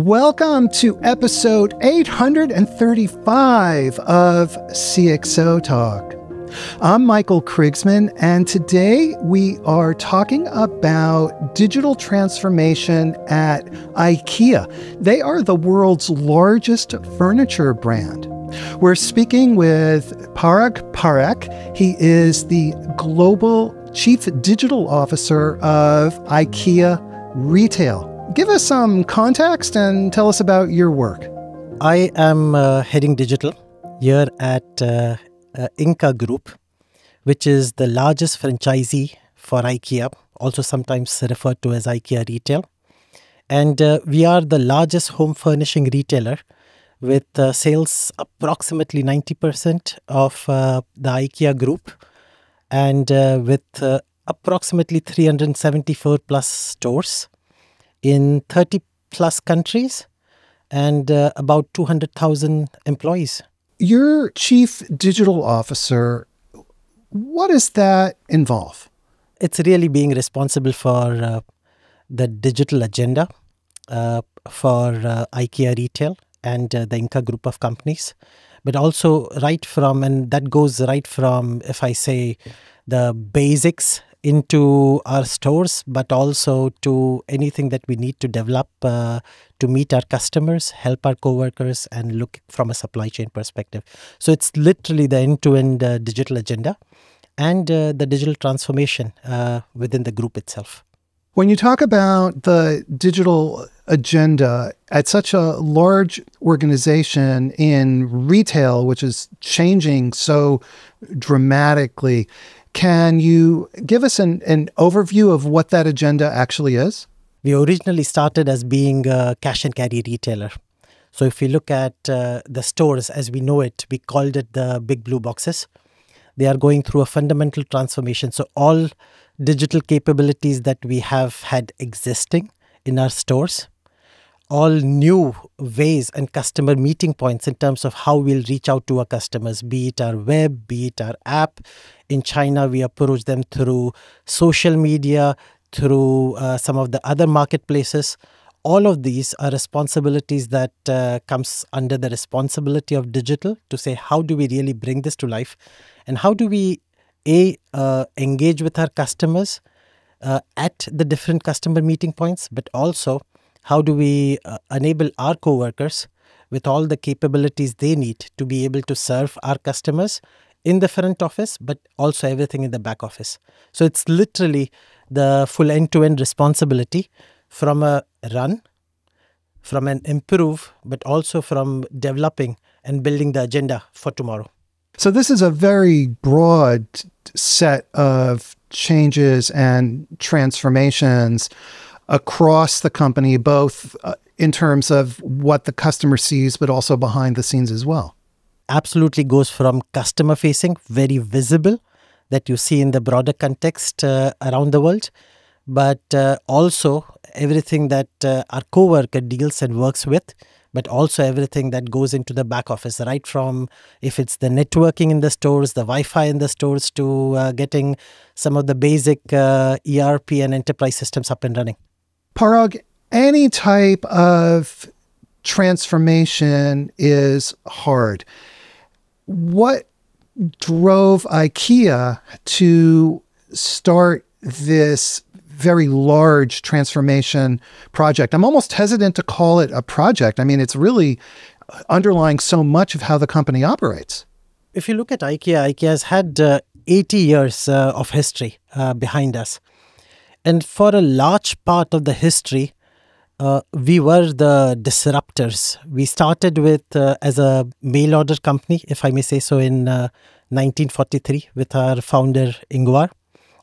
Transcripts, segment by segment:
Welcome to episode 835 of CXOTalk. I'm Michael Krigsman, and today we are talking about digital transformation at IKEA. They are the world's largest furniture brand. We're speaking with Parag Parekh. He is the Global Chief Digital Officer of IKEA Retail. Give us some context and tell us about your work. I am heading digital here at Inca Group, which is the largest franchisee for IKEA, also sometimes referred to as IKEA Retail. And we are the largest home furnishing retailer with sales approximately 90% of the IKEA Group and with approximately 374 plus stores in 30 plus countries and about 200,000 employees. Your Chief Digital Officer, what does that involve? It's really being responsible for the digital agenda for IKEA Retail and the Inca Group of companies, but also that goes right from, if I say, the basics into our stores, but also to anything that we need to develop to meet our customers, help our coworkers, and look from a supply chain perspective. So it's literally the end-to-end digital agenda and the digital transformation within the group itself. When you talk about the digital agenda at such a large organization in retail, which is changing so dramatically, can you give us an overview of what that agenda actually is? We originally started as being a cash and carry retailer. So if we look at the stores as we know it, we called it the big blue boxes. They are going through a fundamental transformation. So all digital capabilities that we have had existing in our stores, all new ways and customer meeting points in terms of how we'll reach out to our customers, be it our web, be it our app. In China, we approach them through social media, through some of the other marketplaces. All of these are responsibilities that comes under the responsibility of digital to say, how do we really bring this to life? And how do we, engage with our customers at the different customer meeting points, but also how do we enable our coworkers with all the capabilities they need to be able to serve our customers in the front office, but also everything in the back office. So it's literally the full end-to-end responsibility from a run, from an improve, but also from developing and building the agenda for tomorrow. So this is a very broad set of changes and transformations across the company, both in terms of what the customer sees, but also behind the scenes as well. Absolutely goes from customer facing, very visible, that you see in the broader context around the world, but also everything that our coworker deals and works with, but also everything that goes into the back office, right from if it's the networking in the stores, the Wi-Fi in the stores, to getting some of the basic ERP and enterprise systems up and running. Parag, any type of transformation is hard. What drove IKEA to start this very large transformation project? I'm almost hesitant to call it a project. I mean, it's really underlying so much of how the company operates. If you look at IKEA, IKEA has had 80 years of history behind us. And for a large part of the history, we were the disruptors. We started with as a mail order company, if I may say so, in 1943 with our founder Ingvar.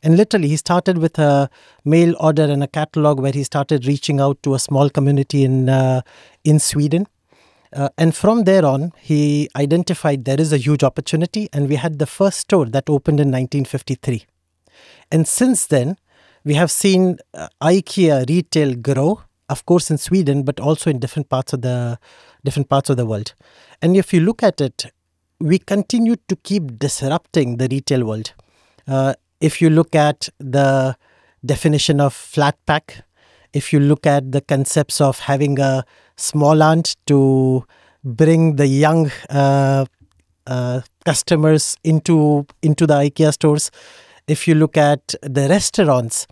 And literally, he started with a mail order and a catalog where he started reaching out to a small community in Sweden. And from there on, he identified there is a huge opportunity, and we had the first store that opened in 1953. And since then, we have seen IKEA Retail grow, of course, in Sweden, but also in different parts of the world. And if you look at it, we continue to keep disrupting the retail world. If you look at the definition of flat pack, if you look at the concepts of having a small aunt to bring the young customers into the IKEA stores. If you look at the restaurants,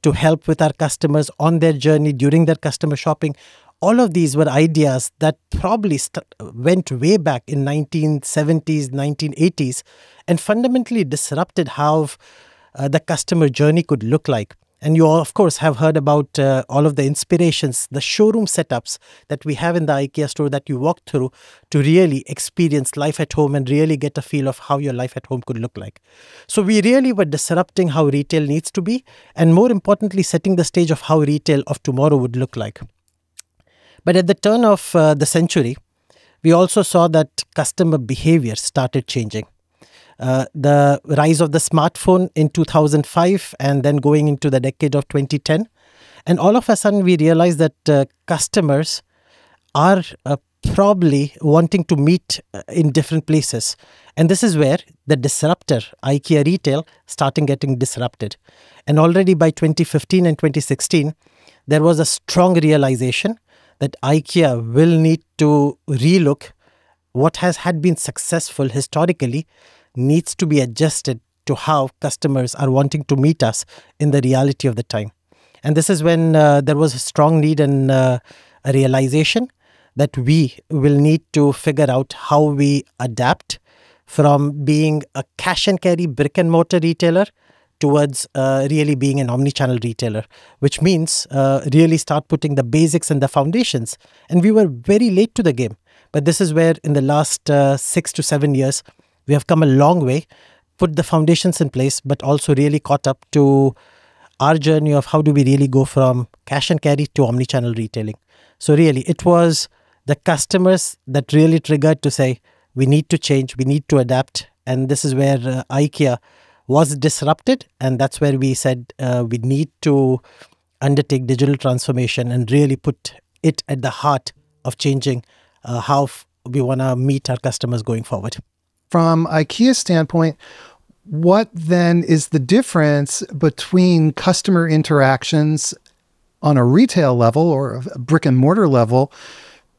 to help with our customers on their journey during their customer shopping, all of these were ideas that probably went way back in 1970s, 1980s, and fundamentally disrupted how the customer journey could look like. And you, of course, have heard about all of the inspirations, the showroom setups that we have in the IKEA store that you walk through to really experience life at home and really get a feel of how your life at home could look like. So we really were disrupting how retail needs to be, and more importantly, setting the stage of how retail of tomorrow would look like. But at the turn of the century, we also saw that customer behavior started changing. The rise of the smartphone in 2005 and then going into the decade of 2010. And all of a sudden, we realized that customers are probably wanting to meet in different places. And this is where the disruptor, IKEA Retail, started getting disrupted. And already by 2015 and 2016, there was a strong realization that IKEA will need to relook what had been successful historically needs to be adjusted to how customers are wanting to meet us in the reality of the time. And this is when there was a strong need and a realization that we will need to figure out how we adapt from being a cash and carry brick and mortar retailer towards really being an omnichannel retailer, which means really start putting the basics and the foundations. And we were very late to the game. But this is where in the last 6 to 7 years, we have come a long way, put the foundations in place, but also really caught up to our journey of how do we really go from cash and carry to omnichannel retailing. So really, it was the customers that really triggered to say, we need to change, we need to adapt. And this is where IKEA was disrupted. And that's where we said we need to undertake digital transformation and really put it at the heart of changing how we want to meet our customers going forward. From IKEA's standpoint, what then is the difference between customer interactions on a retail level or a brick and mortar level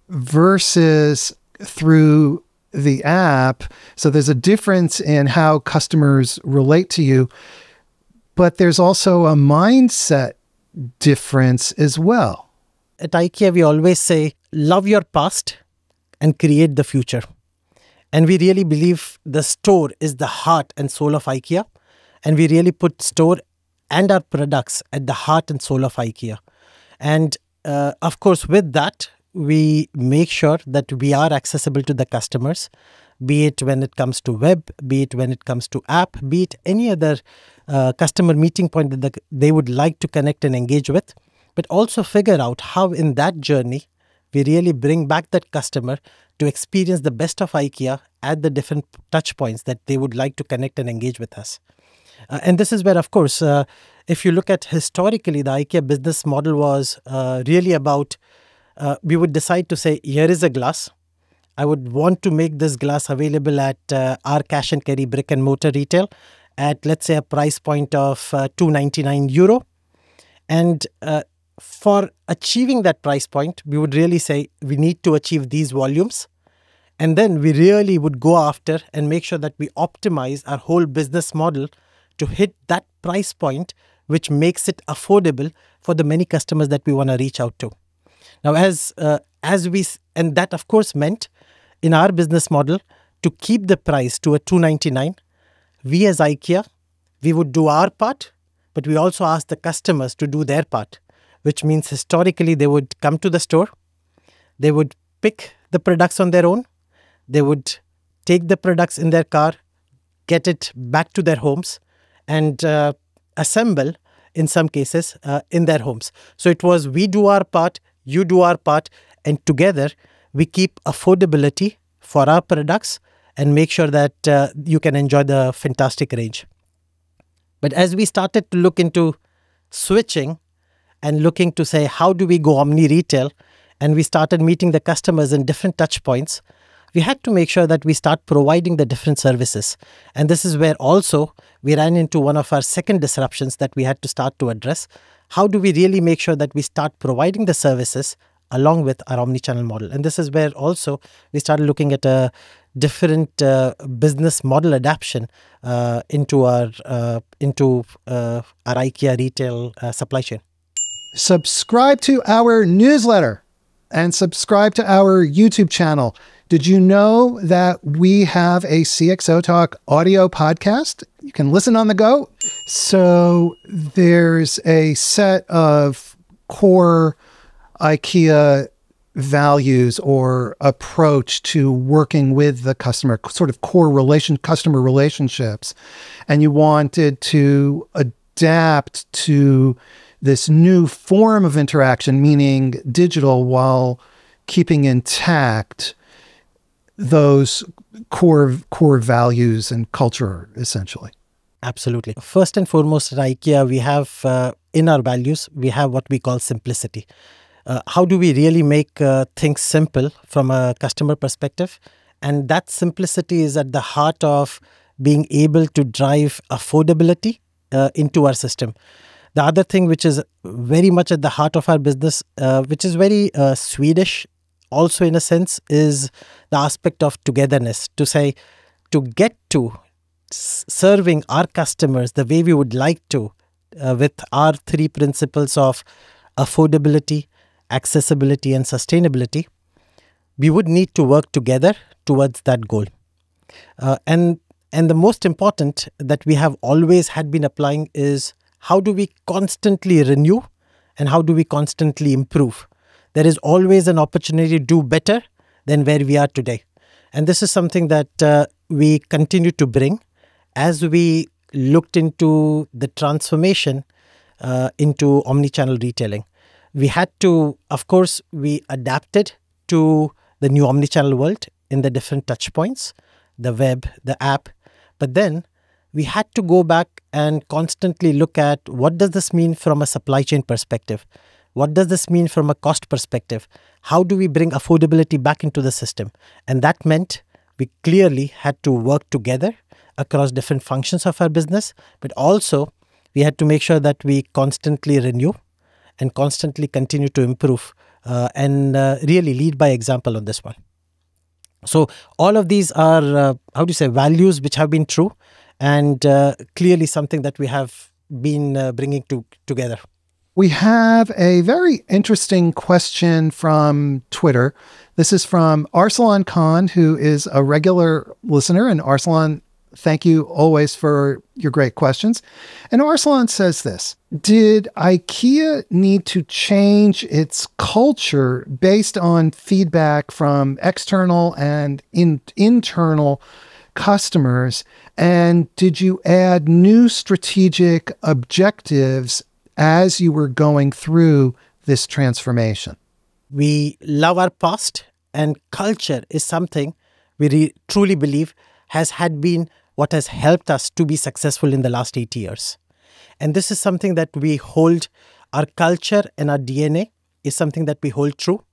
versus through the app? So there's a difference in how customers relate to you, but there's also a mindset difference as well. At IKEA, we always say, love your past and create the future. And we really believe the store is the heart and soul of IKEA. And we really put store and our products at the heart and soul of IKEA. And of course, with that, we make sure that we are accessible to the customers, be it when it comes to web, be it when it comes to app, be it any other customer meeting point that they would like to connect and engage with, but also figure out how in that journey, we really bring back that customer to experience the best of IKEA at the different touch points that they would like to connect and engage with us. And this is where, of course, if you look at historically, the IKEA business model was really about, we would decide to say, here is a glass. I would want to make this glass available at our cash and carry brick and mortar retail at, let's say, a price point of €299. And for achieving that price point, we would really say we need to achieve these volumes. And then we really would go after and make sure that we optimize our whole business model to hit that price point, which makes it affordable for the many customers that we want to reach out to. Now, and that of course meant in our business model to keep the price to a $299. We as IKEA, we would do our part, but we also ask the customers to do their part, which means historically they would come to the store, they would pick the products on their own, they would take the products in their car, get it back to their homes, and assemble, in some cases, in their homes. So it was we do our part, you do our part, and together we keep affordability for our products and make sure that you can enjoy the fantastic range. But as we started to look into switching and looking to say, how do we go omni-retail? And we started meeting the customers in different touch points. We had to make sure that we start providing the different services. And this is where also we ran into one of our second disruptions that we had to start to address. How do we really make sure that we start providing the services along with our omnichannel model. And this is where also we started looking at a different business model adaptation into our IKEA retail supply chain. Subscribe to our newsletter and subscribe to our YouTube channel. Did you know that we have a CXOTalk audio podcast? You can listen on the go. So there's a set of core IKEA values or approach to working with the customer, sort of core customer relationships. And you wanted to adapt to this new form of interaction, meaning digital, while keeping intact those core values and culture, essentially. Absolutely. First and foremost at IKEA, we have in our values, we have what we call simplicity. How do we really make things simple from a customer perspective? And that simplicity is at the heart of being able to drive affordability into our system. The other thing which is very much at the heart of our business, which is very Swedish also in a sense, is the aspect of togetherness. To say, to get to serving our customers the way we would like to, with our three principles of affordability, accessibility, and sustainability, we would need to work together towards that goal. And the most important that we have always had been applying is how do we constantly renew and how do we constantly improve? There is always an opportunity to do better than where we are today. And this is something that we continue to bring as we looked into the transformation into omnichannel retailing. We had to, of course, we adapted to the new omnichannel world in the different touch points, the web, the app. But then we had to go back and constantly look at what does this mean from a supply chain perspective? What does this mean from a cost perspective? How do we bring affordability back into the system? And that meant we clearly had to work together across different functions of our business, but also we had to make sure that we constantly renew and constantly continue to improve and really lead by example on this one. So all of these are, values which have been true and clearly something that we have been bringing together. We have a very interesting question from Twitter. This is from Arsalan Khan, who is a regular listener. And Arsalan, thank you always for your great questions. And Arsalan says this: did IKEA need to change its culture based on feedback from external and internal customers? And did you add new strategic objectives as you were going through this transformation? We love our past, and culture is something we truly believe had been what has helped us to be successful in the last 8 years. And this is something that we hold. Our culture and our DNA is something that we hold true.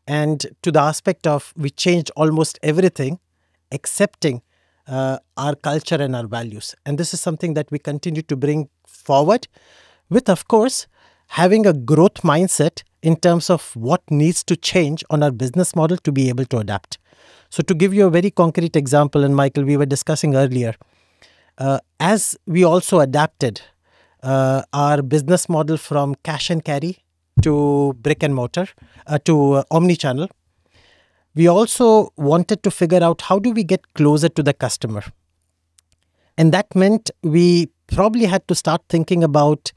And to the aspect of we changed almost everything excepting our culture and our values. And this is something that we continue to bring forward with, of course, having a growth mindset in terms of what needs to change on our business model to be able to adapt. So to give you a very concrete example, and Michael, we were discussing earlier, as we also adapted our business model from cash and carry to brick and mortar, to omnichannel, we also wanted to figure out how do we get closer to the customer. And that meant we probably had to start thinking about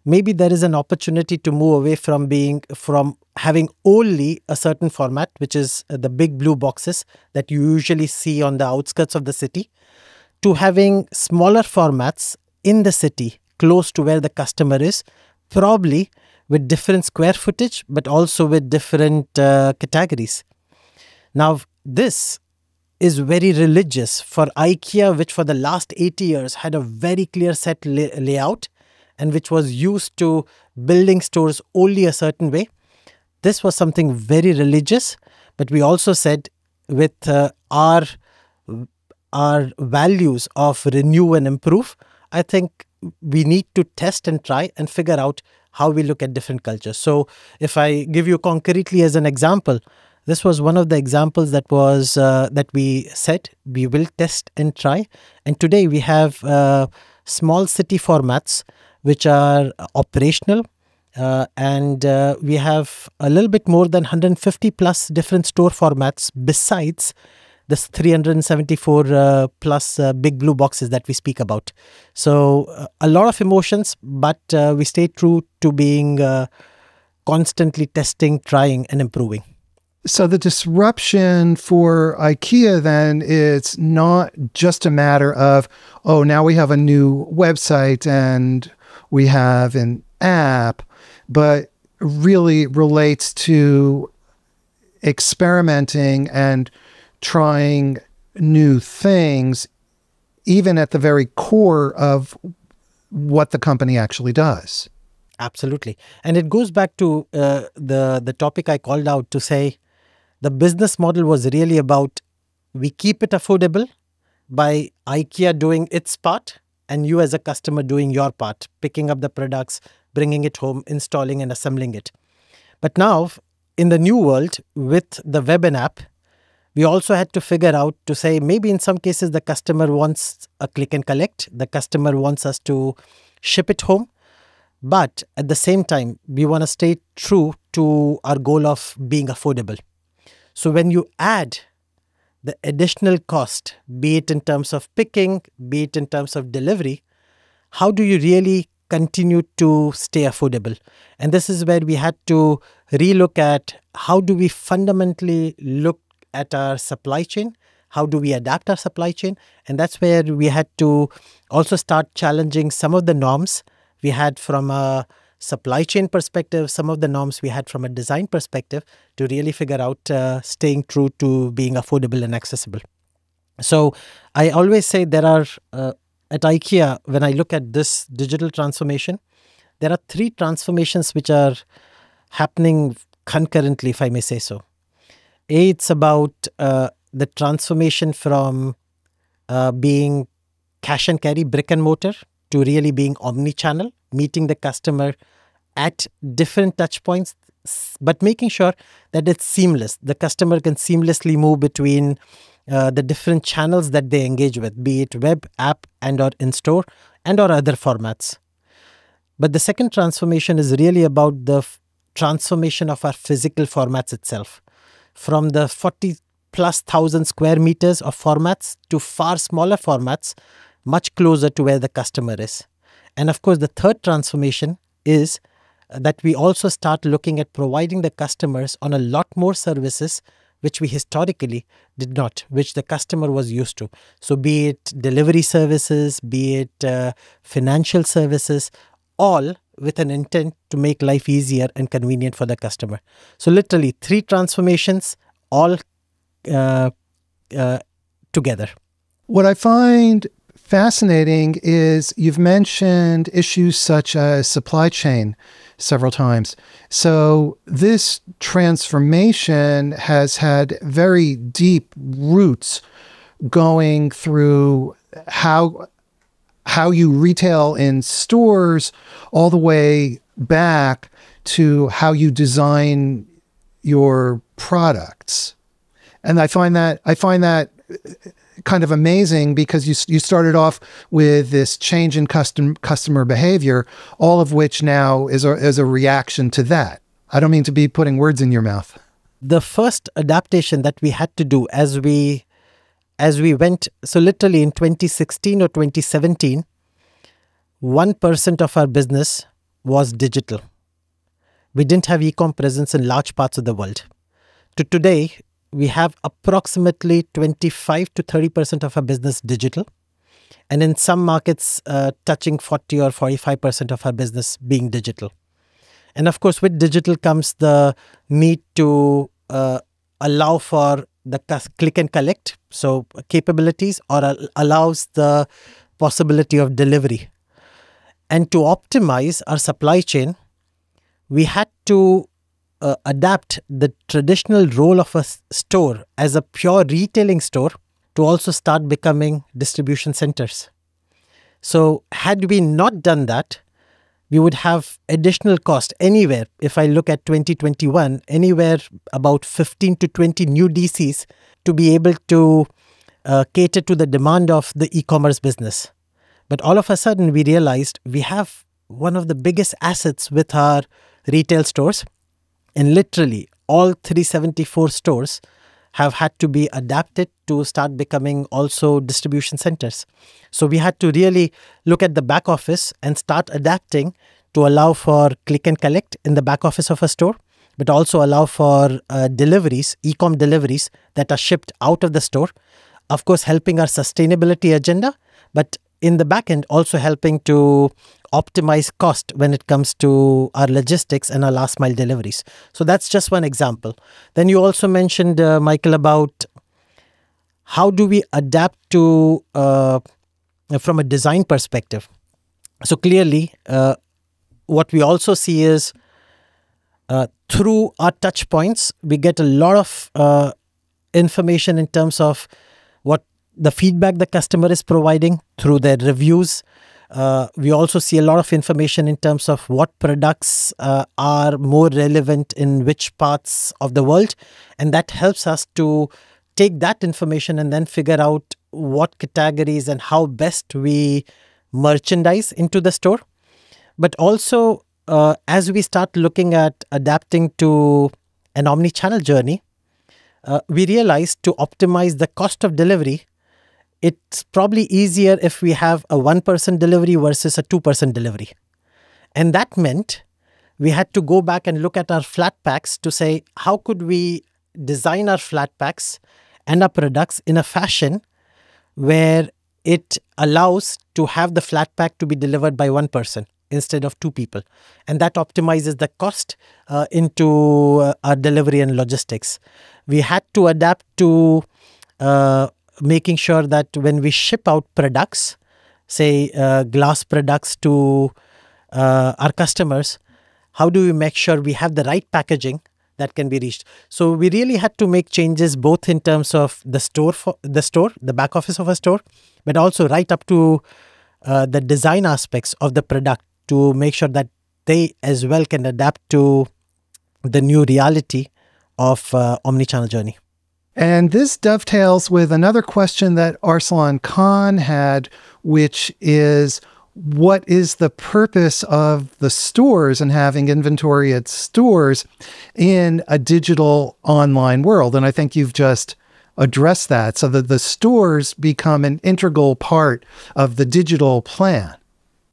maybe there is an opportunity to move away from having only a certain format, which is the big blue boxes that you usually see on the outskirts of the city, to having smaller formats in the city, close to where the customer is, probably with different square footage, but also with different categories. Now, this is very religious for IKEA, which for the last 80 years had a very clear set layout and which was used to building stores only a certain way. This was something very religious, but we also said with our values of renew and improve, I think we need to test and try and figure out how we look at different cultures. So if I give you concretely as an example, this was one of the examples that we said we will test and try. And today we have small city formats which are operational, and we have a little bit more than 150 plus different store formats besides this 374 plus big blue boxes that we speak about. So a lot of emotions, but we stay true to being constantly testing, trying, and improving. So the disruption for IKEA then is not just a matter of, oh, now we have a new website and we have an app, but really relates to experimenting and trying new things, even at the very core of what the company actually does. Absolutely. And it goes back to the topic I called out to say the business model was really about we keep it affordable by IKEA doing its part and you as a customer doing your part, picking up the products, bringing it home, installing and assembling it. But now in the new world with the web and app, we also had to figure out to say maybe in some cases the customer wants a click and collect, the customer wants us to ship it home. But at the same time, we want to stay true to our goal of being affordable. So when you add the additional cost, be it in terms of picking, be it in terms of delivery, how do you really continue to stay affordable? And this is where we had to relook at how do we fundamentally look at our supply chain? How do we adapt our supply chain? And that's where we had to also start challenging some of the norms we had from a supply chain perspective, some of the norms we had from a design perspective to really figure out staying true to being affordable and accessible. So I always say there are, at IKEA, when I look at this digital transformation, there are 3 transformations which are happening concurrently, if I may say so. It's about the transformation from being cash and carry, brick and mortar, to really being omnichannel, meeting the customer at different touch points, but making sure that it's seamless. The customer can seamlessly move between the different channels that they engage with, be it web, app, and or in-store, and or other formats. But the second transformation is really about the transformation of our physical formats itself. From the 40,000+ square meters of formats to far smaller formats, much closer to where the customer is. And of course, the third transformation is that we also start looking at providing the customers on a lot more services which we historically did not, which the customer was used to. So be it delivery services, be it financial services, all with an intent to make life easier and convenient for the customer. So literally 3 transformations all together. What I find fascinating is you've mentioned issues such as supply chain several times. So this transformation has had very deep roots going through how you retail in stores all the way back to how you design your products. And I find that kind of amazing because you started off with this change in customer behavior, all of which now is a reaction to that. I don't mean to be putting words in your mouth. The first adaptation that we had to do as we went, so literally in 2016 or 2017, 1% of our business was digital. We didn't have e-com presence in large parts of the world. To today, we have approximately 25 to 30% of our business digital. And in some markets, touching 40 or 45% of our business being digital. And of course, with digital comes the need to allow for the click and collect, so capabilities, or allows the possibility of delivery. And to optimize our supply chain, we had to adapt the traditional role of a store as a pure retailing store to also start becoming distribution centers. So had we not done that, we would have additional cost anywhere. If I look at 2021, anywhere about 15 to 20 new DCs to be able to cater to the demand of the e-commerce business. But all of a sudden, we realized we have one of the biggest assets with our retail stores, and literally all 374 stores have had to be adapted to start becoming also distribution centers. So we had to really look at the back office and start adapting to allow for click and collect in the back office of a store, but also allow for deliveries, e-com deliveries that are shipped out of the store. Of course, helping our sustainability agenda, but in the back end, also helping to optimize cost when it comes to our logistics and our last mile deliveries. So that's just one example. Then you also mentioned, Michael, about how do we adapt to from a design perspective. So clearly, what we also see is through our touch points, we get a lot of information in terms of what the feedback the customer is providing through their reviews. We also see a lot of information in terms of what products are more relevant in which parts of the world. And that helps us to take that information and then figure out what categories and how best we merchandise into the store. But also, as we start looking at adapting to an omnichannel journey, we realized to optimize the cost of delivery, it's probably easier if we have a 1-person delivery versus a 2-person delivery. And that meant we had to go back and look at our flat packs to say, how could we design our flat packs and our products in a fashion where it allows to have the flat pack to be delivered by 1 person instead of 2 people. And that optimizes the cost into our delivery and logistics. We had to adapt to making sure that when we ship out products, say glass products to our customers, how do we make sure we have the right packaging that can be reached? So we really had to make changes both in terms of the back office of a store, but also right up to the design aspects of the product to make sure that they as well can adapt to the new reality of omnichannel journey. And this dovetails with another question that Arsalan Khan had, which is, what is the purpose of the stores and having inventory at stores in a digital online world? And I think you've just addressed that, so that the stores become an integral part of the digital plan.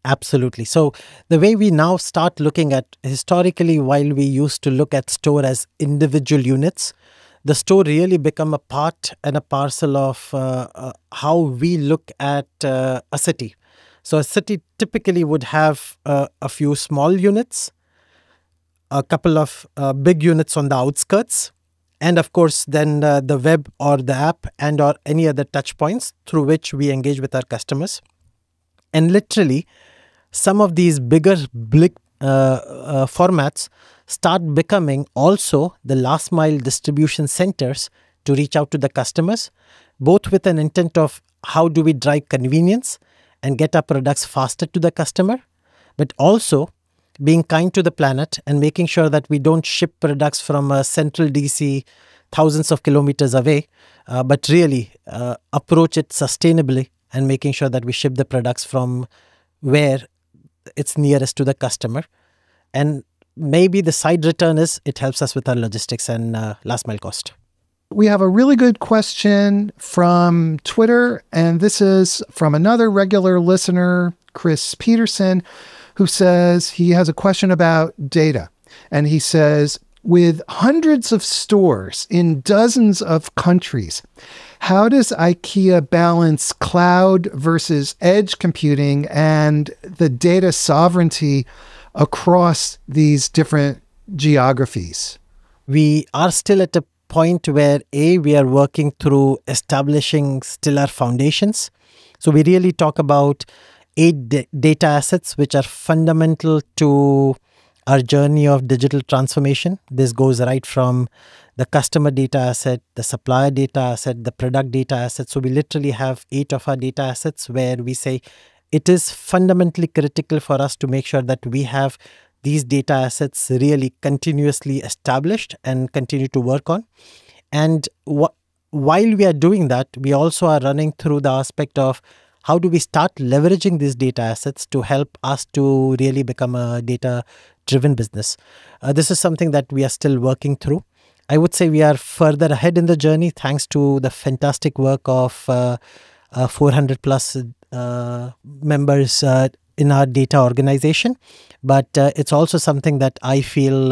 Absolutely. So the way we now start looking at, historically, while we used to look at store as individual units, the store really become a part and a parcel of how we look at a city. So a city typically would have a few small units, a couple of big units on the outskirts, and of course then the web or the app and or any other touch points through which we engage with our customers. And literally, some of these bigger formats start becoming also the last mile distribution centers to reach out to the customers, both with an intent of how do we drive convenience and get our products faster to the customer, but also being kind to the planet and making sure that we don't ship products from a central DC thousands of kilometers away, but really approach it sustainably and making sure that we ship the products from where it's nearest to the customer. And maybe the side return is it helps us with our logistics and last mile cost. We have a really good question from Twitter, and this is from another regular listener, Chris Peterson, who says he has a question about data. And he says, with hundreds of stores in dozens of countries, how does IKEA balance cloud versus edge computing and the data sovereignty across these different geographies? We are still at a point where we are working through establishing still our foundations. So we really talk about 8 data assets which are fundamental to our journey of digital transformation. This goes right from the customer data asset, the supplier data asset, the product data asset. So we literally have 8 of our data assets where we say it is fundamentally critical for us to make sure that we have these data assets really continuously established and continue to work on. And while we are doing that, we also are running through the aspect of how do we start leveraging these data assets to help us to really become a data-driven business. This is something that we are still working through. I would say we are further ahead in the journey thanks to the fantastic work of 400 plus members in our data organization. But it's also something that I feel,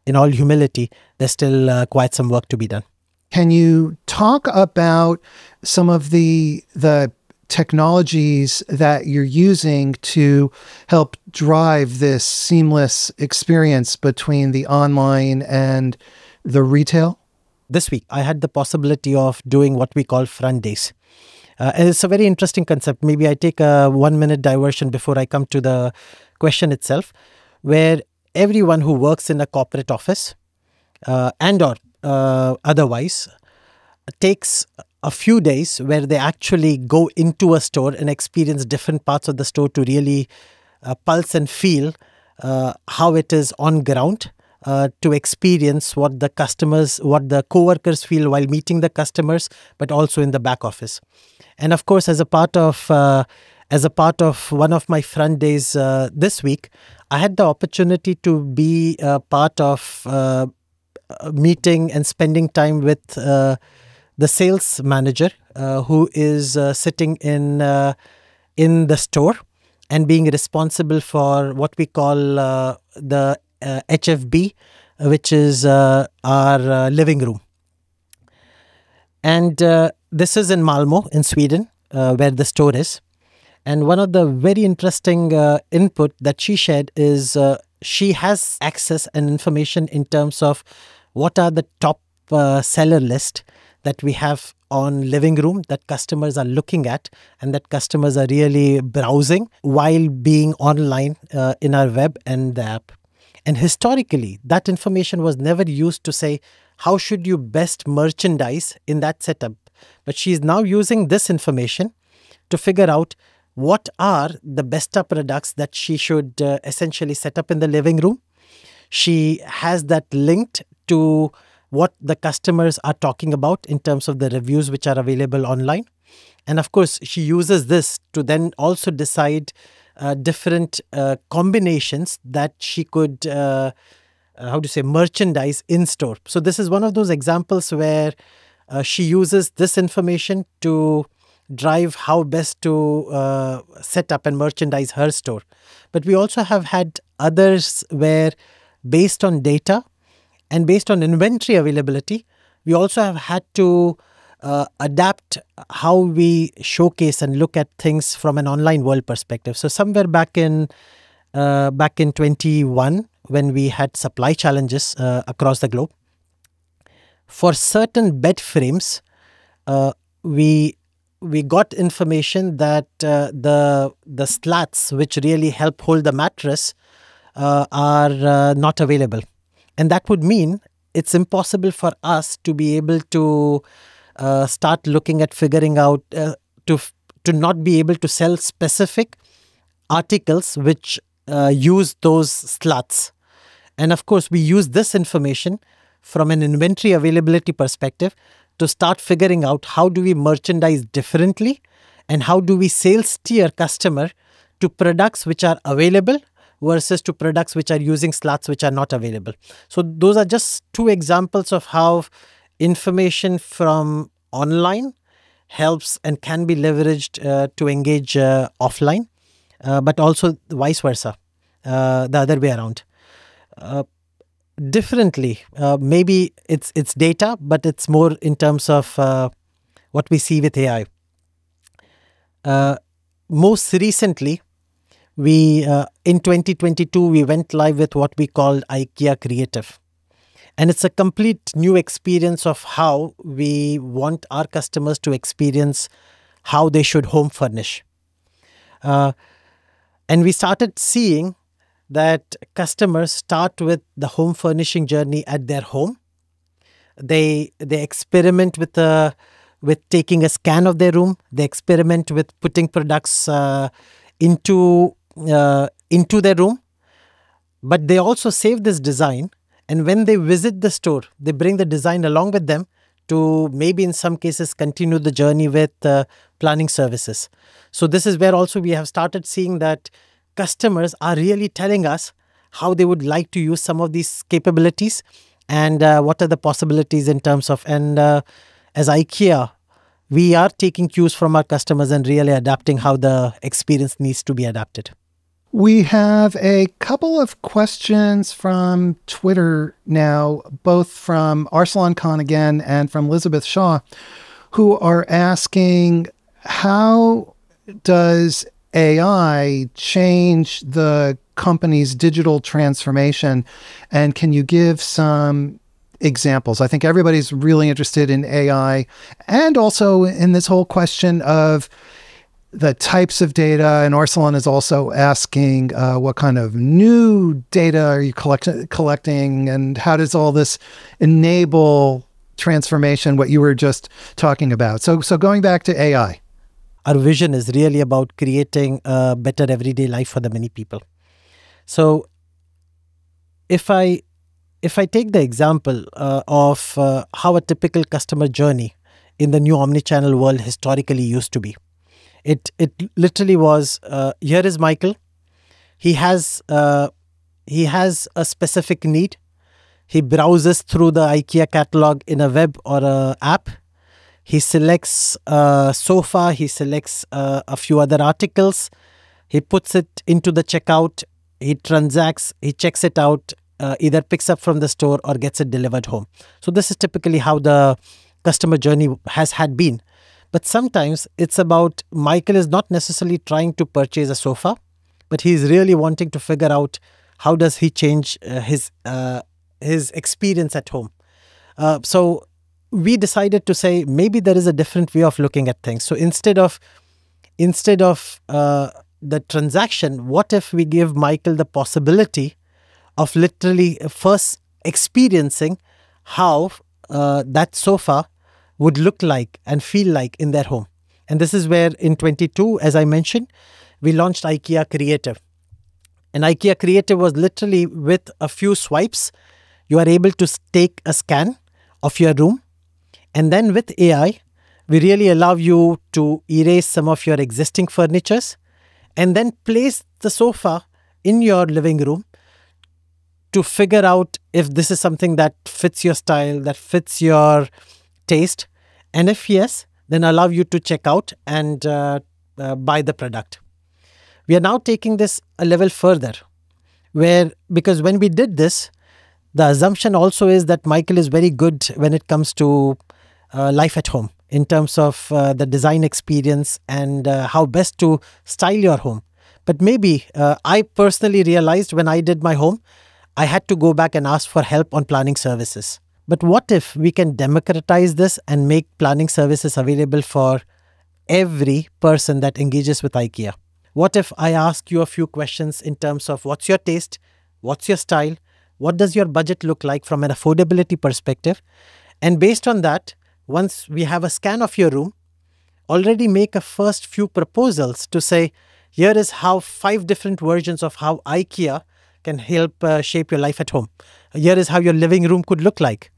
in all humility, there's still quite some work to be done. Can you talk about some of the technologies that you're using to help drive this seamless experience between the online and the retail? This week, I had the possibility of doing what we call front days. And it's a very interesting concept. Maybe I take a 1-minute diversion before I come to the question itself, where everyone who works in a corporate office and or otherwise takes a few days where they actually go into a store and experience different parts of the store to really pulse and feel how it is on ground, to experience what the co-workers feel while meeting the customers, but also in the back office. And of course, as a part of one of my front days this week, I had the opportunity to be part of a meeting and spending time with the sales manager who is sitting in the store and being responsible for what we call the HFB, which is our living room. And this is in Malmö in Sweden, where the store is. And one of the very interesting input that she shared is she has access and information in terms of what are the top seller list that we have on living room that customers are looking at and that customers are really browsing while being online in our web and the app. And historically, that information was never used to say, how should you best merchandise in that setup? But she is now using this information to figure out what are the best products that she should essentially set up in the living room. She has that linked to what the customers are talking about in terms of the reviews which are available online. And of course, she uses this to then also decide different combinations that she could, merchandise in store. So this is one of those examples where she uses this information to drive how best to set up and merchandise her store. But we also have had others where, based on data and based on inventory availability, we also have had to adapt how we showcase and look at things from an online world perspective. So somewhere back in 21, when we had supply challenges across the globe, for certain bed frames, we got information that the slats which really help hold the mattress are not available. And that would mean it's impossible for us to be able to start looking at figuring out to not be able to sell specific articles which use those slats. And of course, we use this information from an inventory availability perspective to start figuring out how do we merchandise differently and how do we sales steer customer to products which are available versus to products which are using slats which are not available. So those are just two examples of how information from online helps and can be leveraged to engage offline, but also vice versa, the other way around. Differently, maybe it's data, but it's more in terms of what we see with AI. Most recently, we in 2022, we went live with what we call IKEA Creative. And it's a complete new experience of how we want our customers to experience how they should home furnish. And we started seeing that customers start with the home furnishing journey at their home. They experiment with taking a scan of their room. They experiment with putting products into their room, but they also save this design. And when they visit the store, they bring the design along with them to maybe in some cases continue the journey with planning services. So this is where also we have started seeing that customers are really telling us how they would like to use some of these capabilities and what are the possibilities in terms of, and as IKEA, we are taking cues from our customers and really adapting how the experience needs to be adapted. We have a couple of questions from Twitter now, both from Arsalan Khan again and from Elizabeth Shaw, who are asking, how does AI change the company's digital transformation? And can you give some examples? I think everybody's really interested in AI and also in this whole question of the types of data. And Arsalan is also asking what kind of new data are you collecting and how does all this enable transformation, what you were just talking about. So going back to AI. Our vision is really about creating a better everyday life for the many people. So if I take the example of how a typical customer journey in the new omnichannel world historically used to be, it literally was, here is Michael. He has a specific need. He browses through the IKEA catalog in a web or a app. He selects a sofa. He selects a few other articles. He puts it into the checkout. He transacts. He checks it out, either picks up from the store or gets it delivered home. So this is typically how the customer journey had been. But sometimes it's about Michael is not necessarily trying to purchase a sofa, but he's really wanting to figure out how does he change his experience at home. So we decided to say maybe there is a different way of looking at things. So instead of the transaction, what if we give Michael the possibility of literally first experiencing how that sofa would look like and feel like in their home. And this is where in 22, as I mentioned, we launched IKEA Creative. And IKEA Creative was literally with a few swipes, you are able to take a scan of your room. And then with AI, we really allow you to erase some of your existing furnitures and then place the sofa in your living room to figure out if this is something that fits your style, that fits your taste. And if yes, then allow you to check out and buy the product. We are now taking this a level further because when we did this, the assumption also is that Michael is very good when it comes to life at home in terms of the design experience and how best to style your home. But maybe I personally realized when I did my home, I had to go back and ask for help on planning services. But what if we can democratize this and make planning services available for every person that engages with IKEA? What if I ask you a few questions in terms of what's your taste, what's your style, what does your budget look like from an affordability perspective? And based on that, once we have a scan of your room, already make a first few proposals to say, here is how 5 different versions of how IKEA can help shape your life at home. Here is how your living room could look like.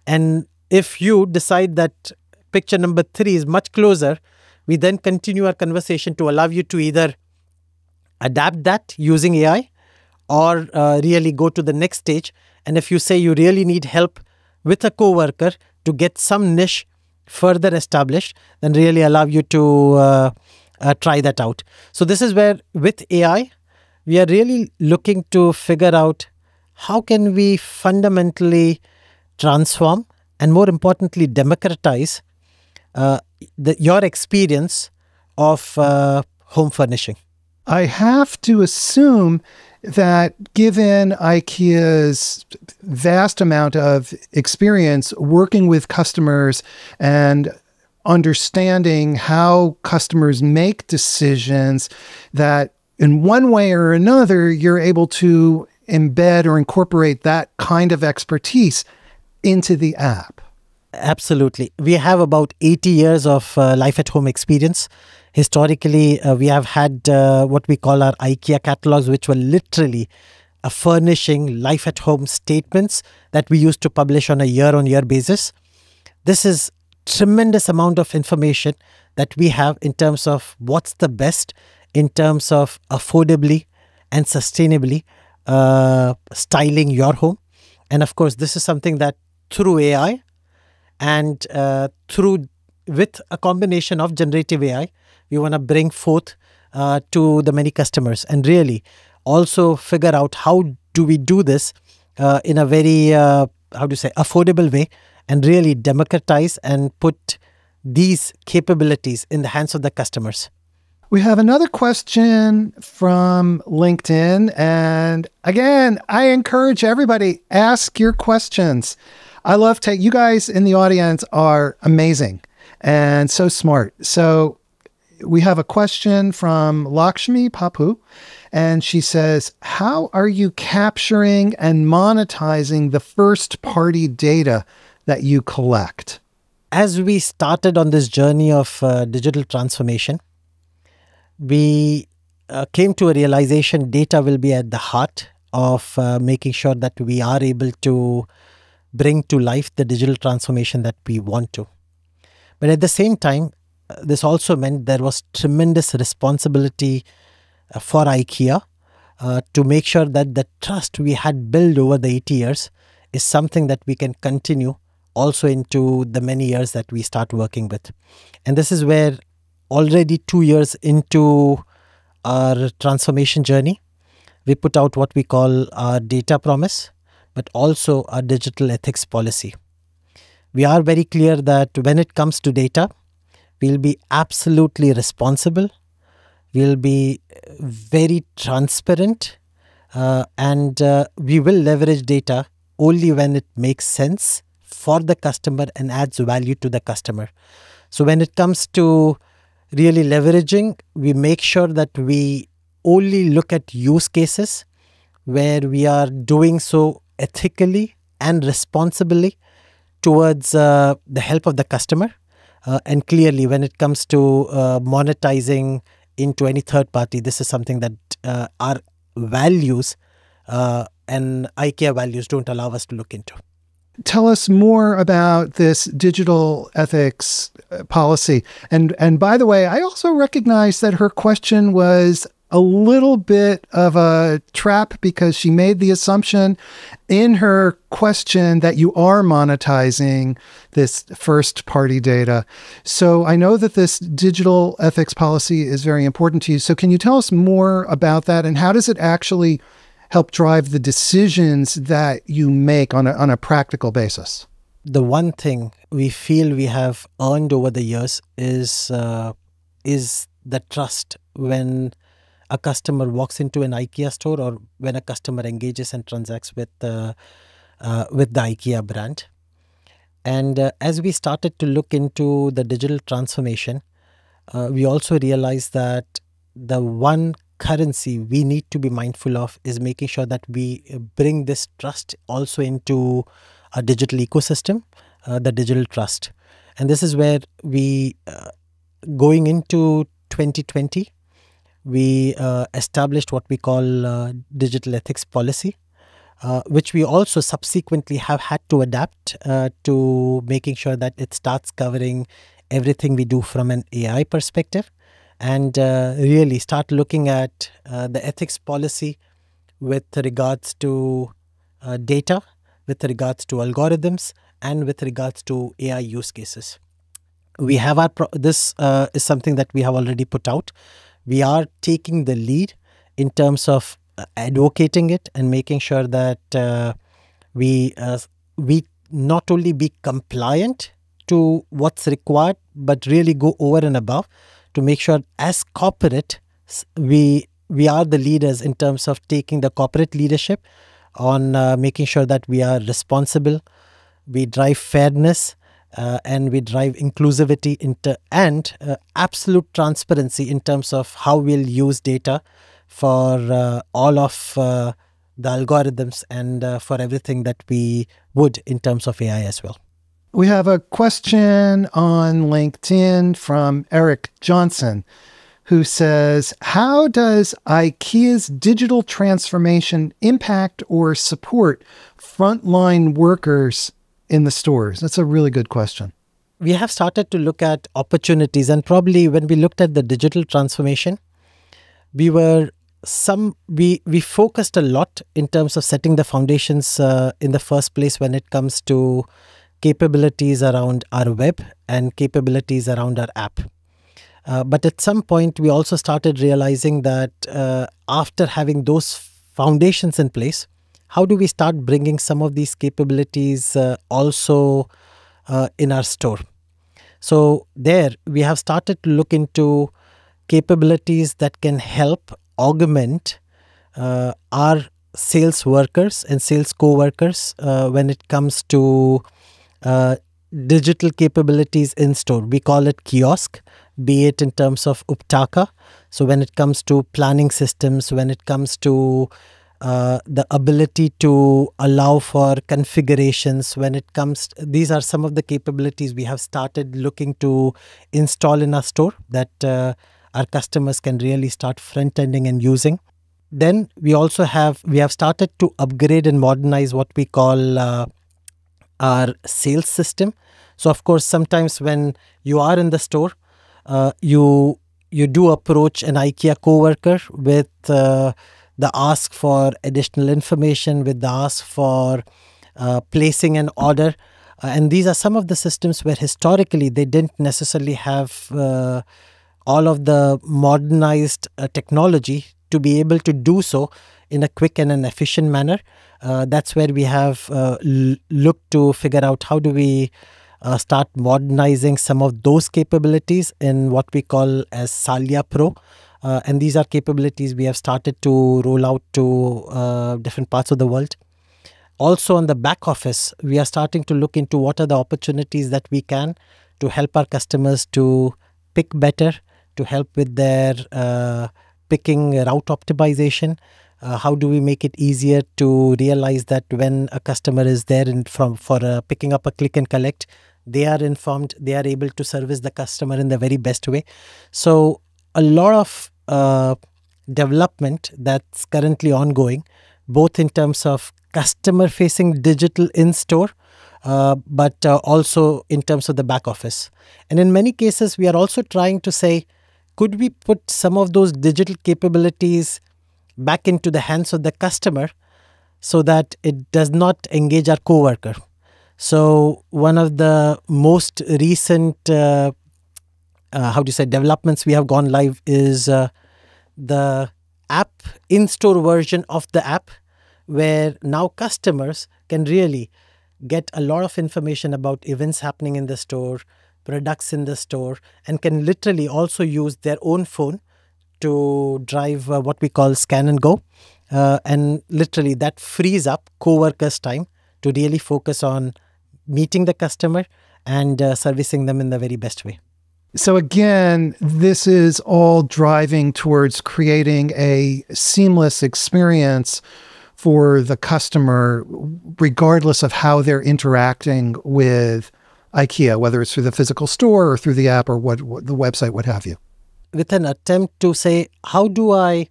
And if you decide that picture number 3 is much closer, we then continue our conversation to allow you to either adapt that using AI or really go to the next stage. And if you say you really need help with a coworker to get some niche further established, then really allow you to try that out. So this is where with AI, we are really looking to figure out how can we fundamentally transform and more importantly democratize your experience of home furnishing. I have to assume that given IKEA's vast amount of experience working with customers and understanding how customers make decisions, that in one way or another, you're able to embed or incorporate that kind of expertise into the app. Absolutely. We have about 80 years of life at home experience. Historically, we have had what we call our IKEA catalogs, which were literally furnishing life at home statements that we used to publish on a year basis. This is tremendous amount of information that we have in terms of what's the best in terms of affordably and sustainably styling your home. And of course, this is something that through AI and through with a combination of generative AI, we want to bring forth to the many customers and really also figure out how do we do this in a very affordable way and really democratize and put these capabilities in the hands of the customers. We have another question from LinkedIn. And again, I encourage everybody, ask your questions. I love you guys in the audience are amazing and so smart. So we have a question from Lakshmi Papu, and she says, how are you capturing and monetizing the first-party data that you collect? As we started on this journey of digital transformation, we came to a realization data will be at the heart of making sure that we are able to bring to life the digital transformation that we want to. But at the same time, this also meant there was tremendous responsibility for IKEA to make sure that the trust we had built over the 80 years is something that we can continue also into the many years that we start working with. And this is where already 2 years into our transformation journey, we put out what we call our data promise, but also our digital ethics policy. We are very clear that when it comes to data, we'll be absolutely responsible, we'll be very transparent, and we will leverage data only when it makes sense for the customer and adds value to the customer. So when it comes to really leveraging, we make sure that we only look at use cases where we are doing so ethically and responsibly towards the help of the customer. And clearly, when it comes to monetizing into any third party, this is something that our values and IKEA values don't allow us to look into. Tell us more about this digital ethics policy. And by the way, I also recognize that her question was a little bit of a trap because she made the assumption in her question that you are monetizing this first-party data. So I know that this digital ethics policy is very important to you. So can you tell us more about that, and how does it actually help drive the decisions that you make on a practical basis? The one thing we feel we have earned over the years is the trust when a customer walks into an IKEA store or when a customer engages and transacts with the IKEA brand. And as we started to look into the digital transformation, we also realized that the one currency we need to be mindful of is making sure that we bring this trust also into a digital ecosystem, the digital trust. And this is where we, going into 2020, we established what we call digital ethics policy, which we also subsequently have had to adapt to making sure that it starts covering everything we do from an AI perspective, and really start looking at the ethics policy with regards to data, with regards to algorithms, and with regards to AI use cases. We have this is something that we have already put out. We are taking the lead in terms of advocating it and making sure that we not only be compliant to what's required, but really go over and above to make sure as corporate, we are the leaders in terms of taking the corporate leadership on making sure that we are responsible, we drive fairness, and we drive inclusivity and absolute transparency in terms of how we'll use data for all of the algorithms and for everything that we would in terms of AI as well. We have a question on LinkedIn from Eric Johnson, who says, how does IKEA's digital transformation impact or support frontline workers in the stores? That's a really good question. We have started to look at opportunities, and probably when we looked at the digital transformation, we focused a lot in terms of setting the foundations in the first place when it comes to capabilities around our web and capabilities around our app. But at some point, we also started realizing that after having those foundations in place, how do we start bringing some of these capabilities also in our store? So there, we have started to look into capabilities that can help augment our sales workers and sales co-workers when it comes to digital capabilities in store. We call it kiosk, be it in terms of Uptaka. So when it comes to planning systems, when it comes to the ability to allow for configurations, these are some of the capabilities we have started looking to install in our store that our customers can really start front-ending and using. Then we have started to upgrade and modernize what we call our sales system. So of course, sometimes when you are in the store, you do approach an IKEA coworker with the ask for additional information, with the ask for placing an order. And these are some of the systems where historically they didn't necessarily have all of the modernized technology to be able to do so in a quick and an efficient manner. That's where we have looked to figure out how do we start modernizing some of those capabilities in what we call as Salya Pro. And these are capabilities we have started to roll out to different parts of the world. Also on the back office, we are starting to look into what are the opportunities that we can to help our customers to pick better, to help with their picking route optimization. How do we make it easier to realize that when a customer is there for picking up a click and collect, they are informed, they are able to service the customer in the very best way. So a lot of development that's currently ongoing, both in terms of customer-facing digital in-store, but also in terms of the back office. And in many cases, we are also trying to say, could we put some of those digital capabilities back into the hands of the customer so that it does not engage our coworker? So one of the most recent developments we have gone live is the app in-store version of the app, where now customers can really get a lot of information about events happening in the store, products in the store, and can literally also use their own phone to drive what we call scan and go. And literally that frees up co-workers' time to really focus on meeting the customer and servicing them in the very best way. So again, this is all driving towards creating a seamless experience for the customer, regardless of how they're interacting with IKEA, whether it's through the physical store or through the app or what the website, what have you. With an attempt to say, how do I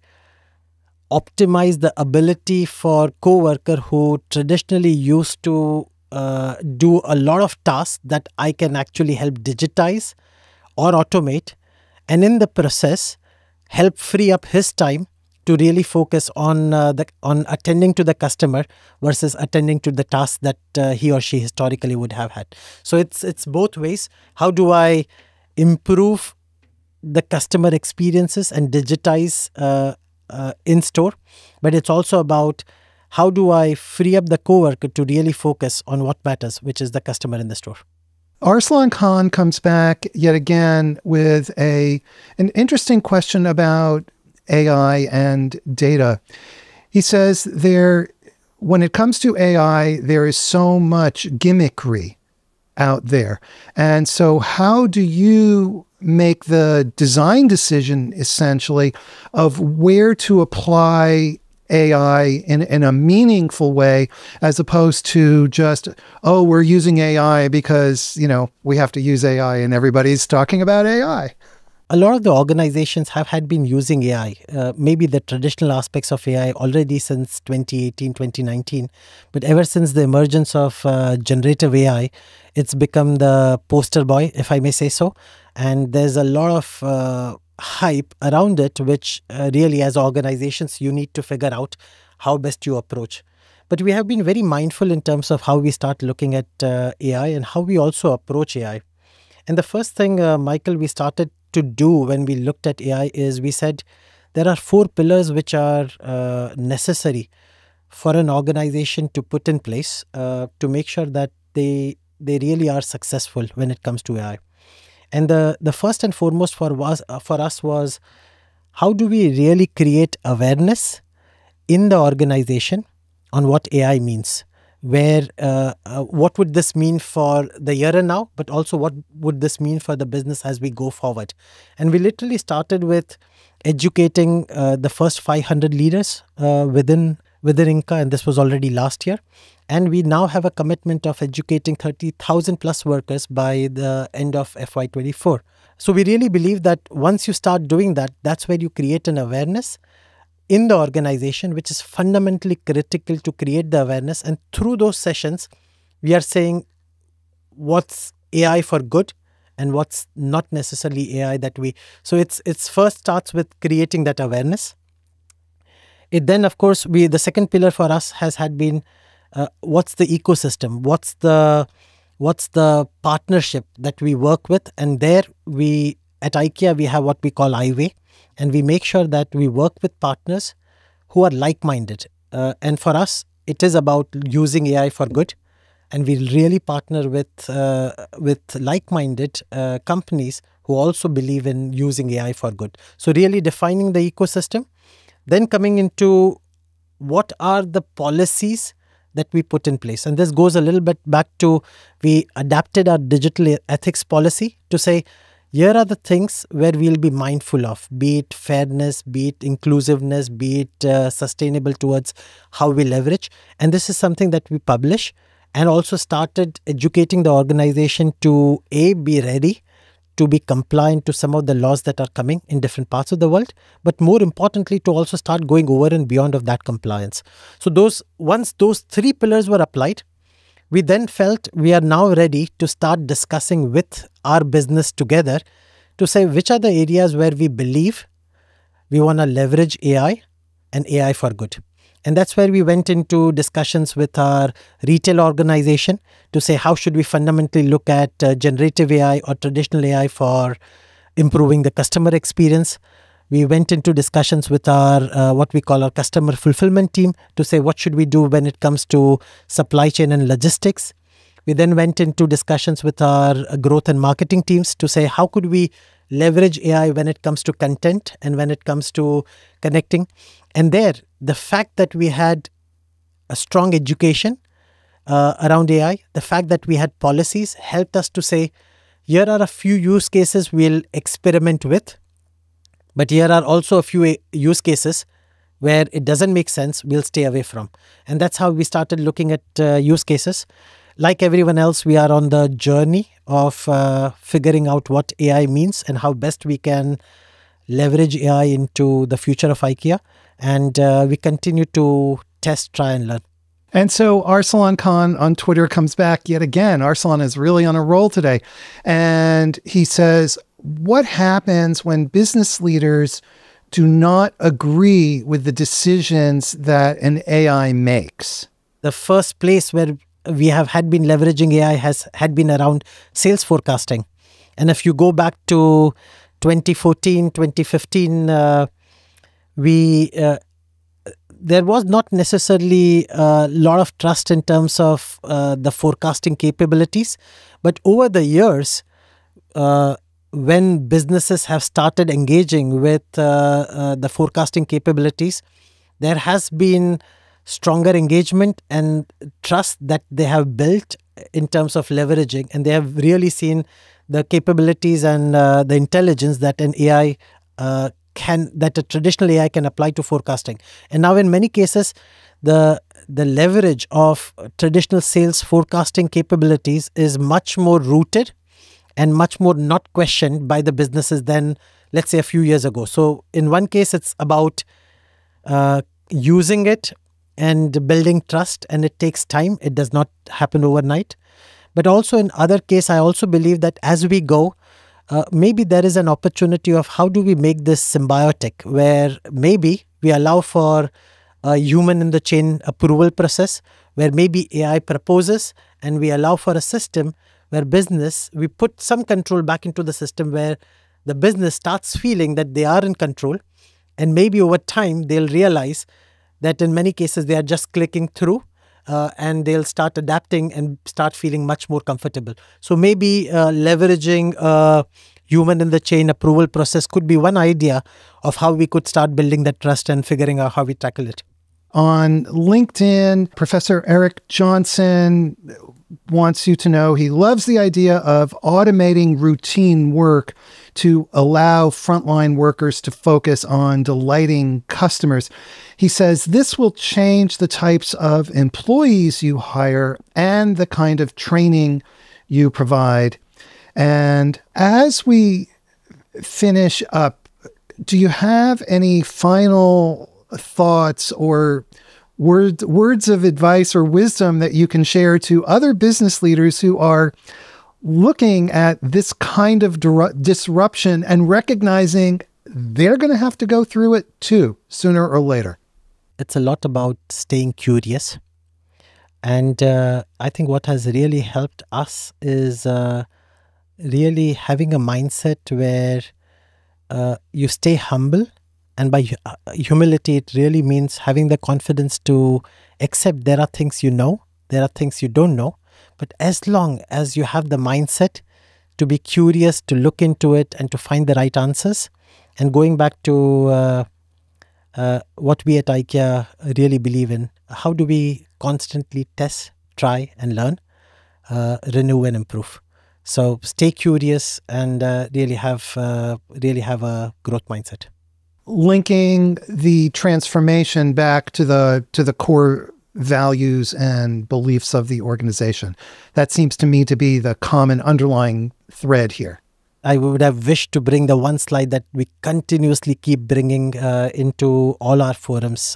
optimize the ability for coworker who traditionally used to do a lot of tasks that I can actually help digitize or automate, and in the process help free up his time to really focus on attending to the customer versus attending to the tasks that he or she historically would have had. So it's both ways. How do I improve the customer experiences and digitize in store? But it's also about how do I free up the coworker to really focus on what matters, which is the customer in the store. Arslan Khan comes back yet again with an interesting question about AI and data. He says when it comes to AI, there is so much gimmickry out there. And so how do you make the design decision, essentially, of where to apply AI in a meaningful way, as opposed to just, oh, we're using AI because, we have to use AI and everybody's talking about AI. A lot of the organizations had been using AI, maybe the traditional aspects of AI already since 2018, 2019. But ever since the emergence of generative AI, it's become the poster boy, if I may say so. And there's a lot of hype around it, which really, as organizations, you need to figure out how best you approach. But we have been very mindful in terms of how we start looking at AI and how we also approach AI. And the first thing, Michael, we started to do when we looked at AI is we said there are 4 pillars which are necessary for an organization to put in place to make sure that they really are successful when it comes to AI. And the first and foremost for us was, how do we really create awareness in the organization on what AI means? What would this mean for the here and now, but also what would this mean for the business as we go forward? And we literally started with educating the first 500 leaders within INCA, and this was already last year. And we now have a commitment of educating 30,000 plus workers by the end of FY24. So we really believe that once you start doing that, that's where you create an awareness in the organization, which is fundamentally critical to create the awareness. And through those sessions, we are saying what's AI for good and what's not necessarily AI that we... So it's first starts with creating that awareness. It then, of course, the second pillar for us had been what's the ecosystem? What's the partnership that we work with? And there at IKEA, we have what we call iWay. And we make sure that we work with partners who are like-minded. And for us, it is about using AI for good. And we really partner with like-minded companies who also believe in using AI for good. So really defining the ecosystem, then coming into what are the policies that we put in place. And this goes a little bit back to, we adapted our digital ethics policy to say, here are the things where we'll be mindful of, be it fairness, be it inclusiveness, be it sustainable towards how we leverage. And this is something that we publish and also started educating the organization to be ready to be compliant to some of the laws that are coming in different parts of the world, but more importantly, to also start going over and beyond of that compliance. So once those 3 pillars were applied, we then felt we are now ready to start discussing with our business together to say which are the areas where we believe we want to leverage AI and AI for good. And that's where we went into discussions with our retail organization to say how should we fundamentally look at generative AI or traditional AI for improving the customer experience. We went into discussions with our what we call our customer fulfillment team to say what should we do when it comes to supply chain and logistics. We then went into discussions with our growth and marketing teams to say how could we leverage AI when it comes to content and when it comes to connecting. And there, the fact that we had a strong education around AI, the fact that we had policies helped us to say, here are a few use cases we'll experiment with, but here are also a few use cases where it doesn't make sense, we'll stay away from. And that's how we started looking at use cases. Like everyone else, we are on the journey of figuring out what AI means and how best we can leverage AI into the future of IKEA. And we continue to test, try and learn. And so Arsalan Khan on Twitter comes back yet again. Arsalan is really on a roll today. And he says, what happens when business leaders do not agree with the decisions that an AI makes? The first place where we had been leveraging AI had been around sales forecasting. And if you go back to 2014, 2015, there was not necessarily a lot of trust in terms of the forecasting capabilities. But over the years, when businesses have started engaging with the forecasting capabilities, there has been stronger engagement and trust that they have built in terms of leveraging. And they have really seen the capabilities and the intelligence that an AI that a traditional AI can apply to forecasting. And now in many cases, the leverage of traditional sales forecasting capabilities is much more rooted and much more not questioned by the businesses than, let's say, a few years ago. So in one case, it's about using it and building trust, and it takes time. It does not happen overnight. But also in other case, I also believe that as we go, maybe there is an opportunity of how do we make this symbiotic, where maybe we allow for a human in the chain approval process, where maybe AI proposes, and we allow for a system where we put some control back into the system, where the business starts feeling that they are in control. And maybe over time, they'll realize that in many cases, they are just clicking through. And they'll start adapting and start feeling much more comfortable. So maybe leveraging a human in the chain approval process could be one idea of how we could start building that trust and figuring out how we tackle it. On LinkedIn, Professor Eric Johnson wants you to know he loves the idea of automating routine work to allow frontline workers to focus on delighting customers. He says this will change the types of employees you hire and the kind of training you provide. And as we finish up, do you have any final thoughts or words of advice or wisdom that you can share to other business leaders who are looking at this kind of disruption and recognizing they're going to have to go through it too, sooner or later? It's a lot about staying curious. And I think what has really helped us is really having a mindset where you stay humble. And by humility, it really means having the confidence to accept there are things you know, there are things you don't know. But as long as you have the mindset to be curious, to look into it and to find the right answers, and going back to what we at IKEA really believe in, how do we constantly test, try and learn, renew and improve? So stay curious and really have a growth mindset. Linking the transformation back to the core values and beliefs of the organization. That seems to me to be the common underlying thread here. I would have wished to bring the one slide that we continuously keep bringing into all our forums.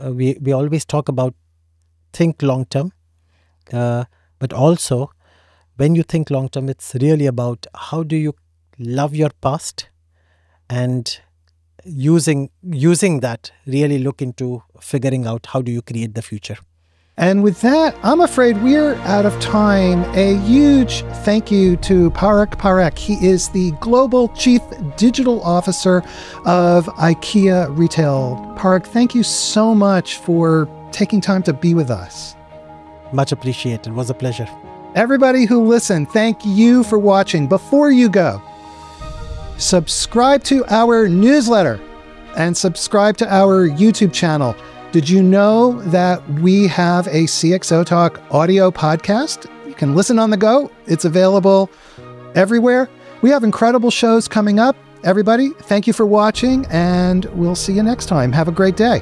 We always talk about think long term, but also when you think long term, it's really about how do you love your past and using that, really look into figuring out how do you create the future. And with that, I'm afraid we're out of time. A huge thank you to Parag Parekh. He is the Global Chief Digital Officer of IKEA Retail. Parag, thank you so much for taking time to be with us. Much appreciated. It was a pleasure. Everybody who listened, thank you for watching. Before you go, subscribe to our newsletter and subscribe to our YouTube channel. Did you know that we have a CXOTalk audio podcast? You can listen on the go. It's available everywhere. We have incredible shows coming up. Everybody, thank you for watching, and we'll see you next time. Have a great day.